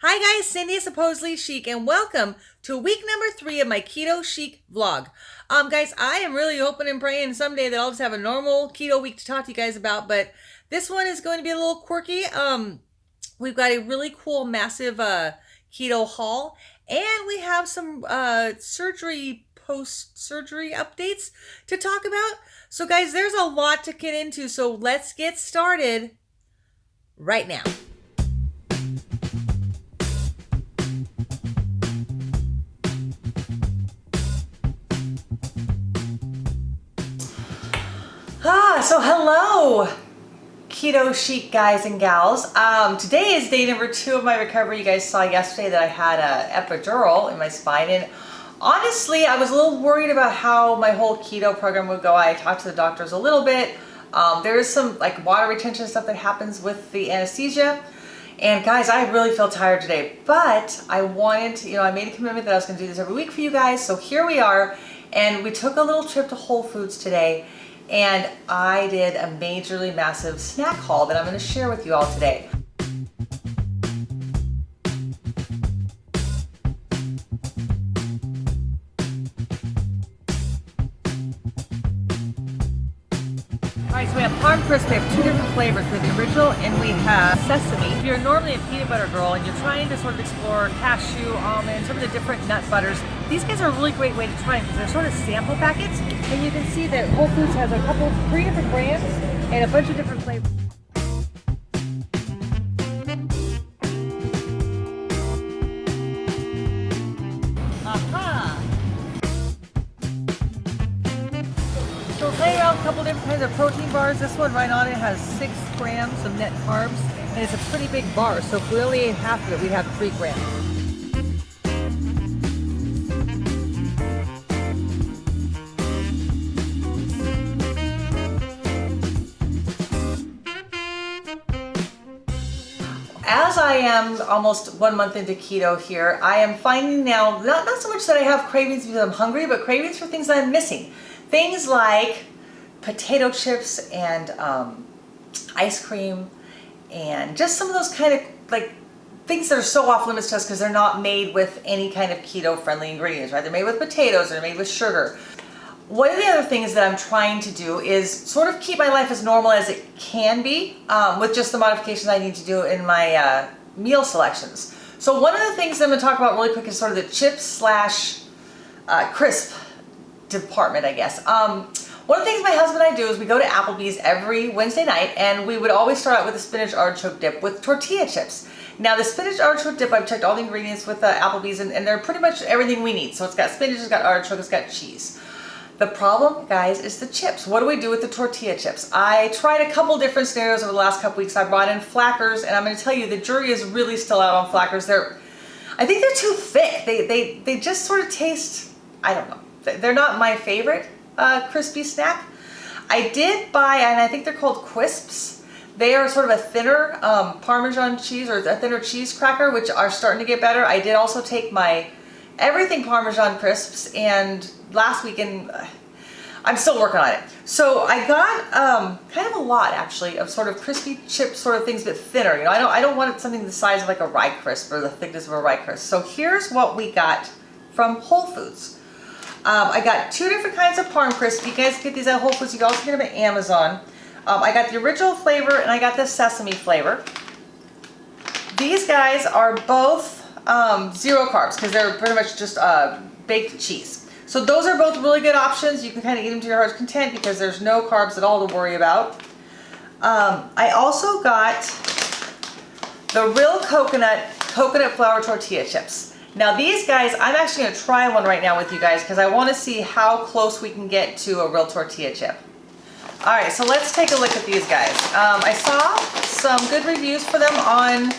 Hi guys, Cindy is Supposedly Chic and welcome to week number 3 of my Keto Chic vlog. Guys, I am really hoping and praying someday that I'll just have a normal keto week to talk to you guys about, but this one is going to be a little quirky. We've got a really cool, massive keto haul, and we have some post-surgery updates to talk about. So guys, there's a lot to get into, so let's get started right now. So hello, Keto Chic guys and gals. Today is day number 2 of my recovery. You guys saw yesterday that I had an epidural in my spine, and honestly, I was a little worried about how my whole keto program would go. I talked to the doctors a little bit. There is some like water retention stuff that happens with the anesthesia. And guys, I really feel tired today, but I wanted to, I made a commitment that I was going to do this every week for you guys. So here we are, and we took a little trip to Whole Foods today. And I did a majorly massive snack haul that I'm going to share with you all today. Alright, so we have Parm Crisp. We have 2 different flavors. We have the original and we have sesame. If you're normally a peanut butter girl and you're trying to sort of explore cashew, almond, some of the different nut butters, these guys are a really great way to try them because they're sort of sample packets. And you can see that Whole Foods has a couple, 3 different brands and a bunch of different flavors. So lay out a couple different kinds of protein bars. This one right on it has 6 grams of net carbs, and it's a pretty big bar. So if we only ate half of it, we'd have 3 grams. As I am almost 1 month into keto here, I am finding now, not so much that I have cravings because I'm hungry, but cravings for things that I'm missing. Things like potato chips and ice cream and just some of those kind of like things that are so off limits to us because they're not made with any kind of keto friendly ingredients, right? They're made with potatoes, they're made with sugar. One of the other things that I'm trying to do is sort of keep my life as normal as it can be with just the modifications I need to do in my meal selections. So one of the things that I'm going to talk about really quick is sort of the chips slash crisp department, I guess. One of the things my husband and I do is we go to Applebee's every Wednesday night, and we would always start out with a spinach artichoke dip with tortilla chips. Now the spinach artichoke dip, I've checked all the ingredients with Applebee's, and they're pretty much everything we need. So it's got spinach, it's got artichoke, it's got cheese. The problem, guys, is the chips. What do we do with the tortilla chips? I tried a couple different scenarios over the last couple weeks. I brought in Flackers, and I'm going to tell you, the jury is really still out on Flackers. I think they're too thick. They just sort of taste, I don't know. They're not my favorite crispy snack. I did buy, and I think they're called Quisps. They are sort of a thinner Parmesan cheese or a thinner cheese cracker, which are starting to get better. I did also take my Everything Parmesan crisps, and last weekend I'm still working on it. So I got kind of a lot actually of sort of crispy chip sort of things, but thinner. I don't want something the size of like a rye crisp or the thickness of a rye crisp. So here's what we got from Whole Foods. I got 2 different kinds of Parm Crisp. You guys get these at Whole Foods. You can also get them at Amazon. I got the original flavor and I got the sesame flavor. These guys are both 0 carbs because they're pretty much just baked cheese. So those are both really good options. You can kind of eat them to your heart's content because there's no carbs at all to worry about. I also got the Real coconut flour tortilla chips. Now these guys, I'm actually going to try one right now with you guys because I want to see how close we can get to a real tortilla chip. Alright, so let's take a look at these guys. I saw some good reviews for them on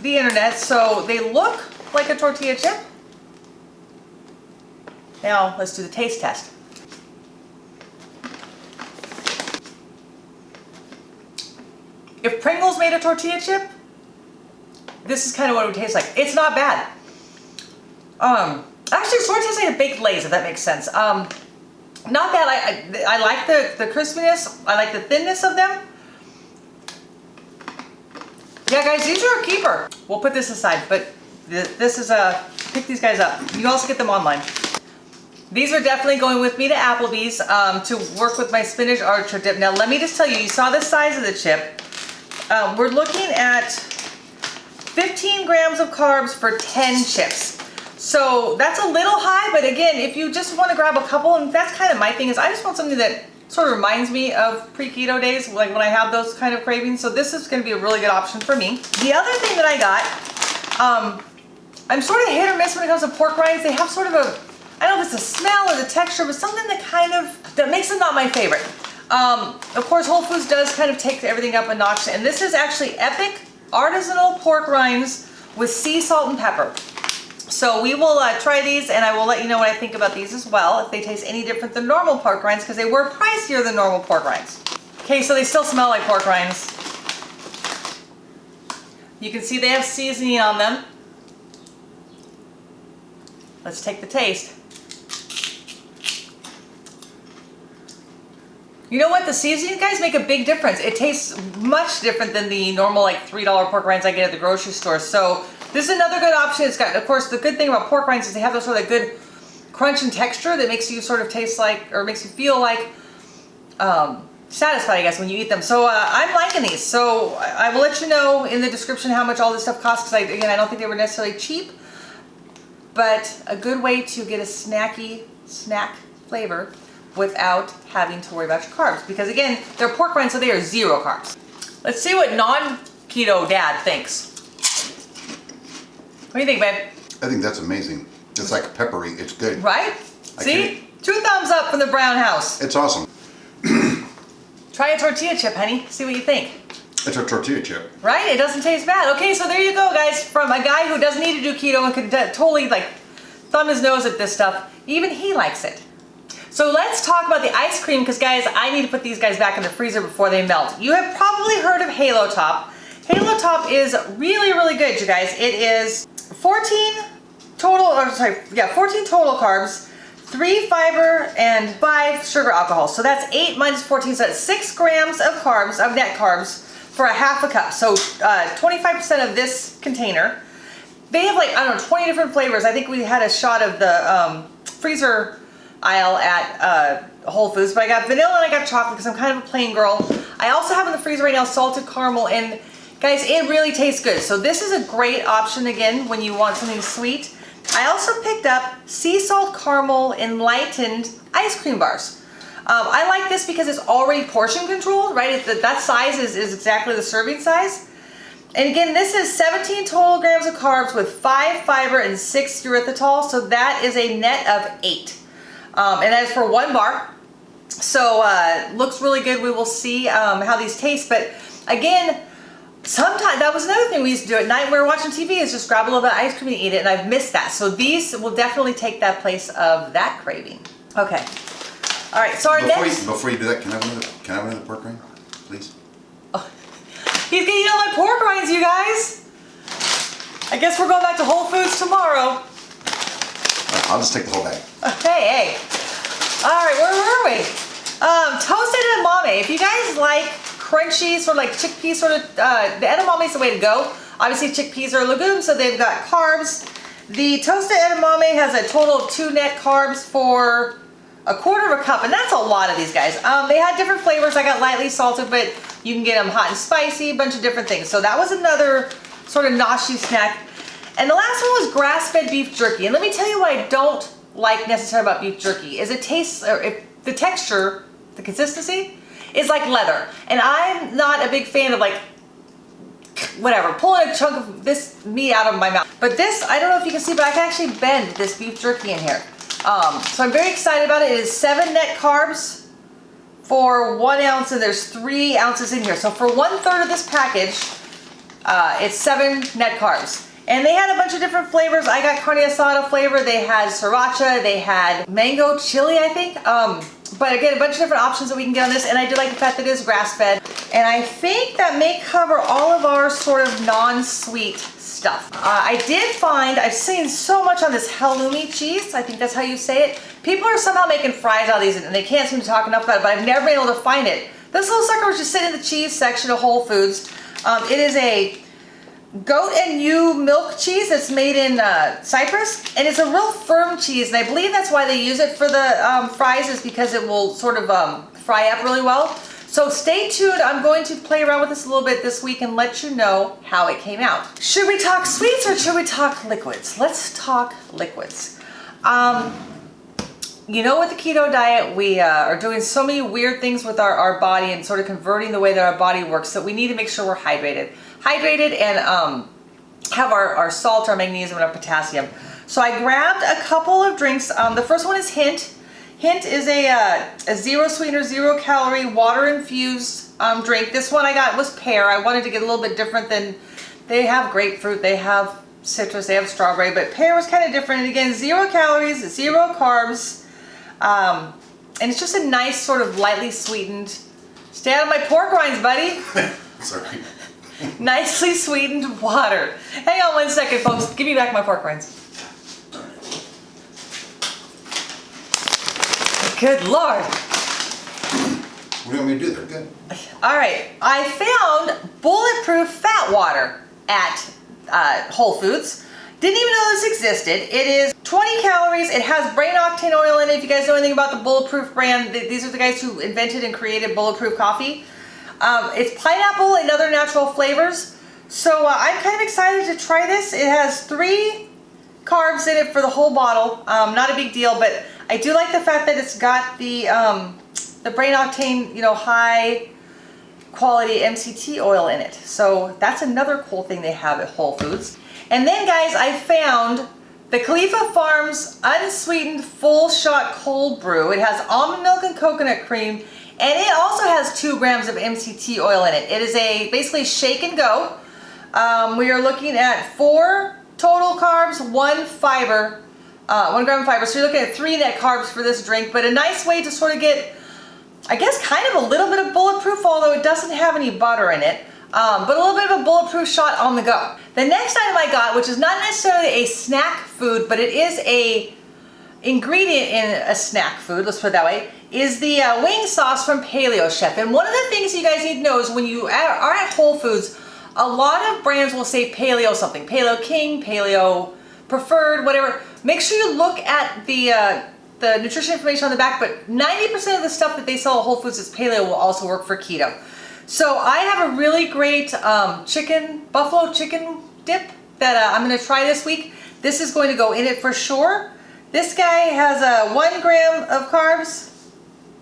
the internet, so they look like a tortilla chip. Now let's do the taste test. If Pringles made a tortilla chip, this is kind of what it would taste like. It's not bad. Actually, it sort of tastes like a baked Lay's, if that makes sense. Not bad. I like the crispiness. I like the thinness of them. Yeah, guys, these are a keeper. We'll put this aside, but this is pick these guys up. You can also get them online. These are definitely going with me to Applebee's to work with my spinach artichoke dip. Now, let me just tell you, you saw the size of the chip. We're looking at 15 grams of carbs for 10 chips. So that's a little high, but again, if you just want to grab a couple, and that's kind of my thing, is I just want something that sort of reminds me of pre-keto days, like when I have those kind of cravings. So this is going to be a really good option for me. The other thing that I got, I'm sort of hit or miss when it comes to pork rinds. They have sort of a, I don't know if it's the smell or the texture, but something that makes it not my favorite. Of course, Whole Foods does kind of take everything up a notch, and this is actually Epic Artisanal Pork Rinds with sea salt and pepper. So we will try these, and I will let you know what I think about these as well, if they taste any different than normal pork rinds, because they were pricier than normal pork rinds. Okay, so they still smell like pork rinds. You can see they have seasoning on them. Let's take the taste. You know what? The seasoning, guys, make a big difference. It tastes much different than the normal like $3 pork rinds I get at the grocery store. So this is another good option. It's got, of course, the good thing about pork rinds is they have those sort of good crunch and texture that makes you sort of taste like, or makes you feel like satisfied, I guess, when you eat them. So I'm liking these. So I will let you know in the description how much all this stuff costs, because again, I don't think they were necessarily cheap, but a good way to get a snacky snack flavor without having to worry about your carbs. Because again, they're pork rinds, so they are 0 carbs. Let's see what non-keto dad thinks. What do you think, babe? I think that's amazing. It's like peppery. It's good. Right? See? 2 thumbs up from the brown house. It's awesome. Try a tortilla chip, honey. See what you think. It's a tortilla chip. Right? It doesn't taste bad. Okay, so there you go, guys. From a guy who doesn't need to do keto and could totally like thumb his nose at this stuff, even he likes it. So let's talk about the ice cream, because guys, I need to put these guys back in the freezer before they melt. You have probably heard of Halo Top. Halo Top is really, really good, you guys. It is 14 total carbs, 3 fiber, and 5 sugar alcohol. So that's 8 minus 14, so that's 6 grams of carbs, of net carbs, for a half a cup. So 25% of this container. They have like, I don't know, 20 different flavors. I think we had a shot of the freezer aisle at Whole Foods, but I got vanilla and I got chocolate because I'm kind of a plain girl. I also have in the freezer right now salted caramel, and guys, it really tastes good. So this is a great option again when you want something sweet. I also picked up sea salt caramel enlightened ice cream bars. I like this because it's already portion controlled, right? That size is exactly the serving size. And again, this is 17 total grams of carbs with 5 fiber and 6 erythritol. So that is a net of 8. And that is for 1 bar. So looks really good. We will see how these taste. But again, sometimes that was another thing we used to do at night when we were watching TV, is just grab a little bit of ice cream and eat it. And I've missed that. So these will definitely take that place of that craving. Okay. All right. So Before you do that, can I have another pork rind, please? Oh. He's gonna eat all my pork rinds, you guys. I guess we're going back to Whole Foods tomorrow. I'll just take the whole bag. Hey. All right, where were we? Toasted edamame. If you guys like crunchy, sort of like chickpea, sort of, the edamame is the way to go. Obviously, chickpeas are a legume, so they've got carbs. The toasted edamame has a total of 2 net carbs for a quarter of a cup, and that's a lot of these guys. They had different flavors. I got lightly salted, but you can get them hot and spicy, a bunch of different things. So that was another sort of noshy snack. And the last one was grass-fed beef jerky. And let me tell you what I don't like necessarily about beef jerky is it tastes, or the texture, the consistency is like leather. And I'm not a big fan of like, whatever, pulling a chunk of this meat out of my mouth. But this, I don't know if you can see, but I can actually bend this beef jerky in here. So I'm very excited about it. It is 7 net carbs for 1 ounce, and there's 3 ounces in here. So for 1/3 of this package, it's 7 net carbs. And they had a bunch of different flavors. I got carne asada flavor. They had sriracha. They had mango chili, I think. But again, a bunch of different options that we can get on this. And I do like the fact that it is grass-fed. And I think that may cover all of our sort of non-sweet stuff. I did find, I've seen so much on this halloumi cheese. I think that's how you say it. People are somehow making fries out of these, and they can't seem to talk enough about it, but I've never been able to find it. This little sucker was just sitting in the cheese section of Whole Foods. It is a goat and ewe milk cheese that's made in Cyprus, and it's a real firm cheese, and I believe that's why they use it for the fries, is because it will sort of fry up really well. So stay tuned. I'm going to play around with this a little bit this week and let you know how it came out. Should we talk sweets or should we talk liquids? Let's talk liquids. You know, with the keto diet, we are doing so many weird things with our body and sort of converting the way that our body works, so we need to make sure we're hydrated and have our salt, our magnesium, and our potassium. So I grabbed a couple of drinks. The first one is Hint. Hint is a zero sweetener, 0 calorie, water infused drink. This one I got was pear. I wanted to get a little bit different than, they have grapefruit, they have citrus, they have strawberry, but pear was kind of different. And again, 0 calories, 0 carbs, and it's just a nice sort of lightly sweetened, stay out of my pork rinds, buddy. Sorry. Nicely sweetened water. Hang on one second, folks. Give me back my pork rinds. Good Lord. What do you want me to do there? Good. All right. I found bulletproof fat water at Whole Foods. Didn't even know this existed. It is 20 calories. It has brain octane oil in it. If you guys know anything about the Bulletproof brand, these are the guys who invented and created Bulletproof coffee. It's pineapple and other natural flavors. So I'm kind of excited to try this. It has 3 carbs in it for the whole bottle. Not a big deal, but I do like the fact that it's got the brain octane, you know, high quality MCT oil in it. So that's another cool thing they have at Whole Foods. And then guys, I found the Khalifa Farms unsweetened full shot cold brew. It has almond milk and coconut cream, and it also has 2 grams of MCT oil in it. It is basically shake and go. We are looking at 4 total carbs, 1 fiber, 1 gram of fiber. So you're looking at 3 net carbs for this drink, but a nice way to sort of get, I guess, kind of a little bit of bulletproof, although it doesn't have any butter in it, but a little bit of a bulletproof shot on the go. The next item I got, which is not necessarily a snack food, but it is a ingredient in a snack food, let's put it that way, is the wing sauce from LCHF. And one of the things you guys need to know is when you are at Whole Foods, a lot of brands will say paleo something, paleo king, paleo preferred, whatever. Make sure you look at the nutrition information on the back, but 90% of the stuff that they sell at Whole Foods as paleo will also work for keto. So I have a really great buffalo chicken dip that I'm going to try this week. This is going to go in it for sure. This guy has 1 gram of carbs,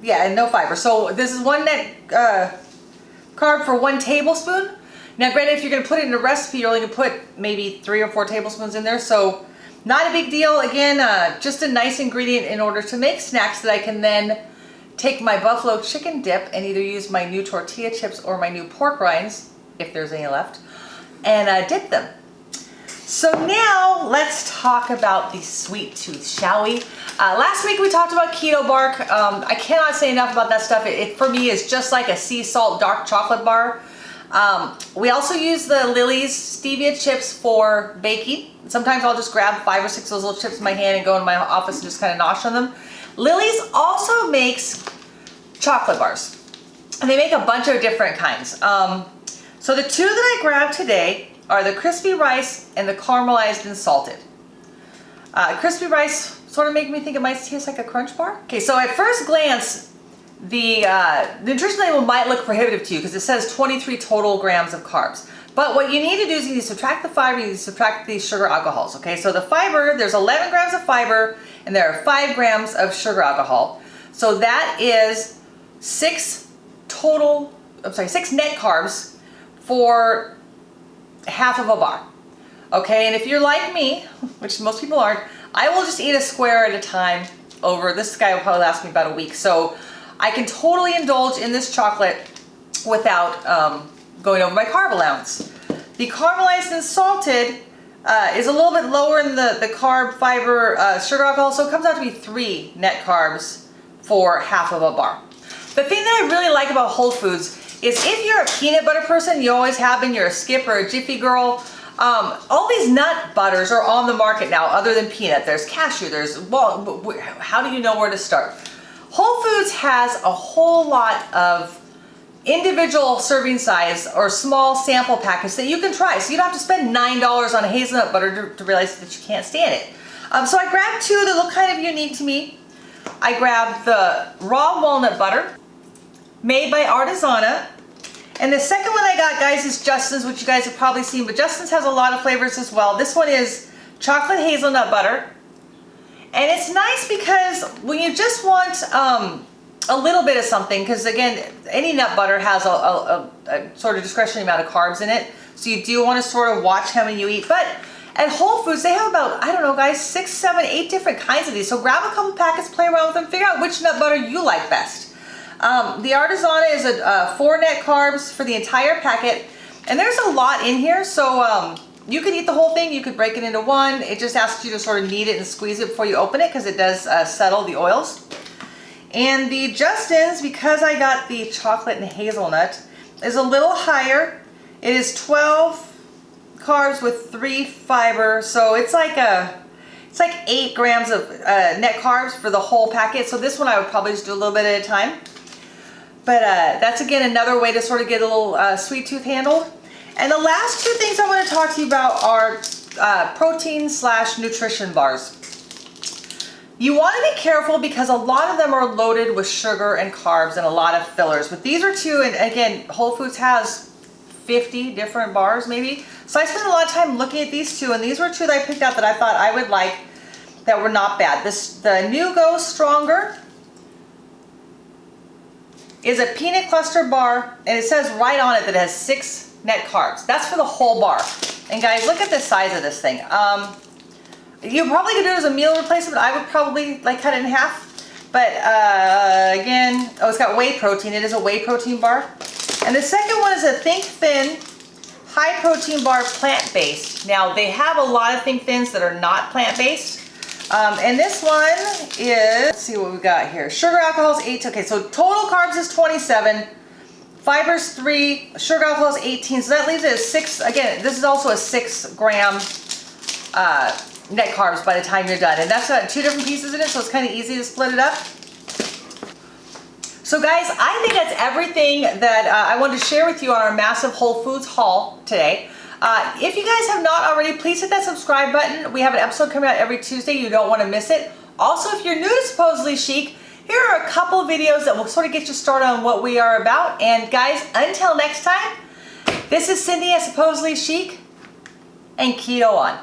yeah, and no fiber. So this is 1 net carb for 1 tablespoon. Now granted, if you're going to put it in a recipe, you're only going to put maybe 3 or 4 tablespoons in there. So not a big deal. Again, just a nice ingredient in order to make snacks that I can then take my buffalo chicken dip and either use my new tortilla chips or my new pork rinds, if there's any left, and dip them. So now let's talk about the sweet tooth, shall we? Last week we talked about keto bark. I cannot say enough about that stuff. It for me is just like a sea salt dark chocolate bar. We also use the Lily's stevia chips for baking. Sometimes I'll just grab 5 or 6 of those little chips in my hand and go into my office and just kind of nosh on them. Lily's also makes chocolate bars, and they make a bunch of different kinds. So the 2 that I grabbed today are the crispy rice and the caramelized and salted. Crispy rice sort of make me think it might taste like a crunch bar. Okay, so at first glance, the nutrition label might look prohibitive to you because it says 23 total grams of carbs. But what you need to do is you need to subtract the fiber, you need to subtract the sugar alcohols. Okay, so the fiber, there's 11 grams of fiber and there are 5 grams of sugar alcohol. So that is 6 net carbs for half of a bar. Okay, and if you're like me, which most people aren't, I will just eat a square at a time over, this guy will probably last me about a week. So I can totally indulge in this chocolate without going over my carb allowance. The caramelized and salted is a little bit lower in the carb, fiber, sugar alcohol, so it comes out to be 3 net carbs for half of a bar. The thing that I really like about Whole Foods is if you're a peanut butter person, you always have been, you're a Skip or a Jiffy girl, all these nut butters are on the market now other than peanut. There's cashew, well, how do you know where to start? Whole Foods has a whole lot of individual serving size or small sample packets that you can try. So you don't have to spend $9 on hazelnut butter to realize that you can't stand it. So I grabbed two that look kind of unique to me. I grabbed the raw walnut butter made by Artisana. And the second one I got, guys, is Justin's, which you guys have probably seen, but Justin's has a lot of flavors as well. This one is chocolate hazelnut butter. And it's nice because when you just want a little bit of something, because again, any nut butter has a sort of discretionary amount of carbs in it. So you do want to sort of watch how many you eat. But at Whole Foods, they have about, I don't know, guys, 6, 7, 8 different kinds of these. So grab a couple packets, play around with them, figure out which nut butter you like best. The Artisana is a 4 net carbs for the entire packet. And there's a lot in here, so you could eat the whole thing, you could break it into one. It just asks you to sort of knead it and squeeze it before you open it because it does settle the oils. And the Justin's, because I got the chocolate and hazelnut, is a little higher. It is 12 carbs with 3 fiber, so it's like 8 grams of net carbs for the whole packet. So this one I would probably just do a little bit at a time. But that's again another way to sort of get a little sweet tooth handled. And the last two things I want to talk to you about are protein/nutrition bars. You want to be careful because a lot of them are loaded with sugar and carbs and a lot of fillers. But these are two, and again, Whole Foods has 50 different bars maybe. So I spent a lot of time looking at these two, and these were two that I picked out that I thought I would like that were not bad. The New Go Stronger is a peanut cluster bar, and it says right on it that it has 6 net carbs. That's for the whole bar. And guys, look at the size of this thing. You probably could do it as a meal replacement. I would probably like cut it in half. But again, oh, it's got whey protein. It is a whey protein bar. And the second one is a Think Thin high protein bar, plant-based. Now they have a lot of Think Thins that are not plant-based. And this one is, let's see what we got here. Sugar alcohol is 8. Okay, so total carbs is 27. Fibers 3, sugar alcohol is 18, so that leaves it as 6. Again, this is also a 6 gram net carbs by the time you're done. And that's got 2 different pieces in it, so it's kind of easy to split it up. So guys, I think that's everything that I wanted to share with you on our massive Whole Foods haul today. If you guys have not already, please hit that subscribe button. We have an episode coming out every Tuesday. You don't want to miss it. Also, if you're new to Supposedly Chic, here are a couple of videos that will sort of get you started on what we are about. And guys, until next time, this is Cindy at Supposedly Chic, and keto on.